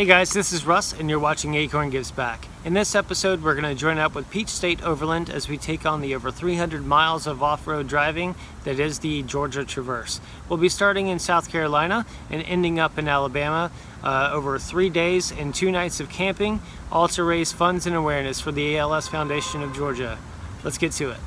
Hey guys, this is Russ and you're watching Acorn Gives Back. In this episode we're going to join up with Peach State Overland as we take on the over 300 miles of off-road driving that is the Georgia Traverse. We'll be starting in South Carolina and ending up in Alabama over 3 days and 2 nights of camping, all to raise funds and awareness for the ALS Foundation of Georgia. Let's get to it.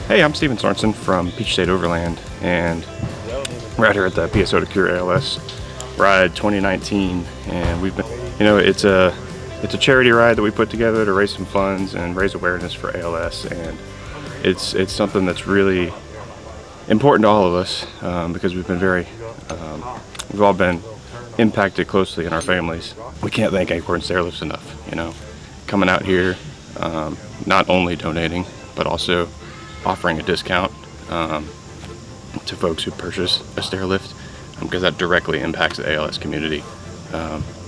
Hey, I'm Steven Sorensen from Peach State Overland, and we're out here at the PSO to Cure ALS Ride 2019, and we've been, it's a charity ride that we put together to raise some funds and raise awareness for ALS, and it's something that's really important to all of us because we've all been impacted closely in our families. We can't thank Acorn Stairlifts enough. Coming out here, not only donating but also offering a discount to folks who purchase a stair lift because that directly impacts the ALS community.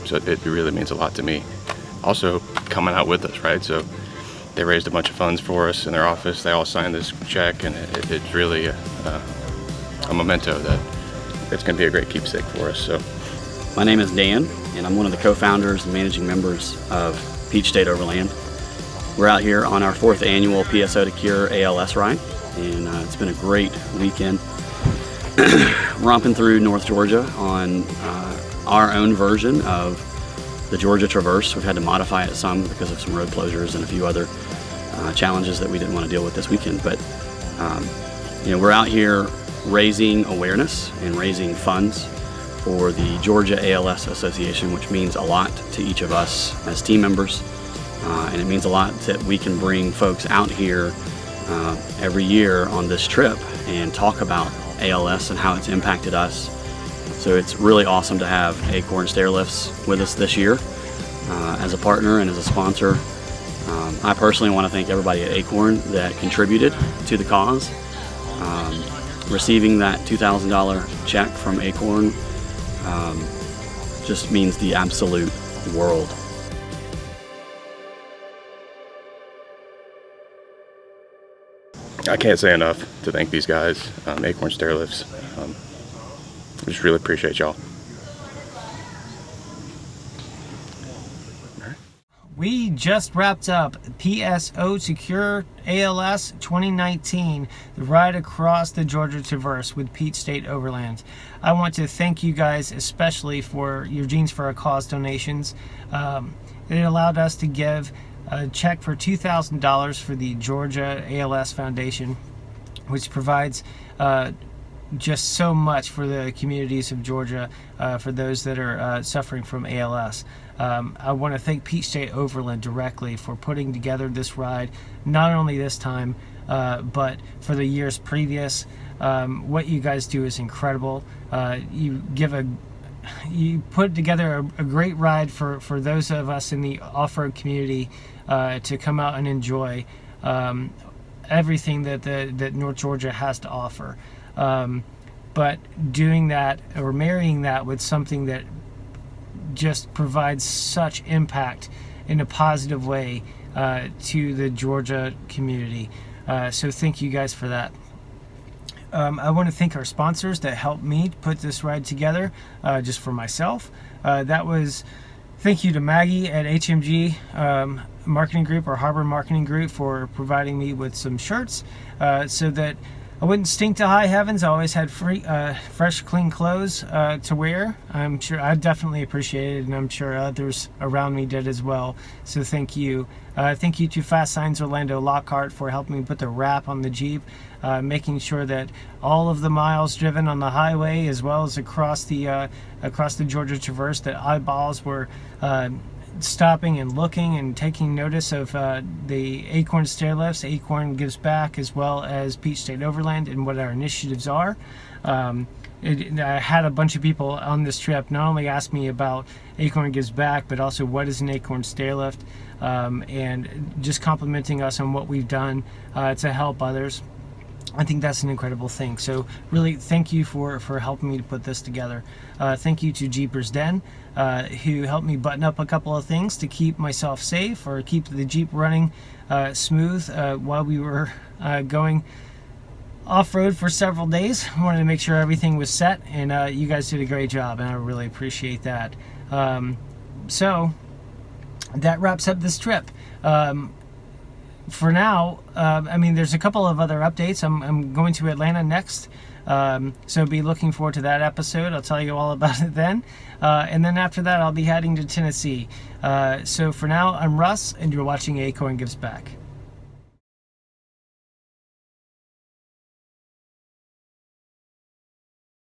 So it really means a lot to me. Also coming out with us, right? So they raised a bunch of funds for us in their office. They all signed this check, and it's really a memento that it's going to be a great keepsake for us. So my name is Dan, and I'm one of the co-founders and managing members of Peach State Overland. We're out here on our 4th annual PSO to Cure ALS ride, and it's been a great weekend romping through North Georgia on our own version of the Georgia Traverse. We've had to modify it some because of some road closures and a few other challenges that we didn't want to deal with this weekend. But we're out here raising awareness and raising funds for the Georgia ALS Association, which means a lot to each of us as team members. And it means a lot that we can bring folks out here every year on this trip and talk about ALS and how it's impacted us. So it's really awesome to have Acorn Stairlifts with us this year as a partner and as a sponsor. I personally want to thank everybody at Acorn that contributed to the cause. Receiving that $2,000 check from Acorn just means the absolute world. I can't say enough to thank these guys, Acorn Stairlifts. I just really appreciate y'all. We just wrapped up PSO Secure ALS 2019, the ride across the Georgia Traverse with Peach State Overland. I want to thank you guys especially for your Jeans for a Cause donations. It allowed us to give a check for $2,000 for the Georgia ALS Foundation, which provides just so much for the communities of Georgia, for those that are suffering from ALS. I want to thank Peach State Overland directly for putting together this ride, not only this time, but for the years previous. What you guys do is incredible. You put together a great ride for those of us in the off-road community to come out and enjoy everything that North Georgia has to offer. But doing that, or marrying that with something that just provides such impact in a positive way to the Georgia community. So thank you guys for that. I want to thank our sponsors that helped me put this ride together, just for myself. Thank you to Maggie at HMG Marketing Group, or Harbor Marketing Group, for providing me with some shirts so that I wouldn't stink to high heavens. I always had fresh, clean clothes to wear. I'm sure I definitely appreciate it, and I'm sure others around me did as well. So thank you. Thank you to Fast Signs Orlando Lockhart for helping me put the wrap on the Jeep, making sure that all of the miles driven on the highway, as well as across the Georgia Traverse, that eyeballs were stopping and looking and taking notice of the Acorn stairlifts. Acorn Gives Back, as well as Peach State Overland, and what our initiatives are. I had a bunch of people on this trip not only ask me about Acorn Gives Back, but also what is an Acorn stairlift, and just complimenting us on what we've done to help others. I think that's an incredible thing. So really, thank you for helping me to put this together. Thank you to Jeepers Den, who helped me button up a couple of things to keep myself safe, or keep the Jeep running smooth while we were going off-road for several days. I wanted to make sure everything was set, and you guys did a great job, and I really appreciate that. So that wraps up this trip. For now, I mean, there's a couple of other updates. I'm going to Atlanta next, so be looking forward to that episode. I'll tell you all about it then. And then after that, I'll be heading to Tennessee. So for now, I'm Russ, and you're watching Acorn Gives Back.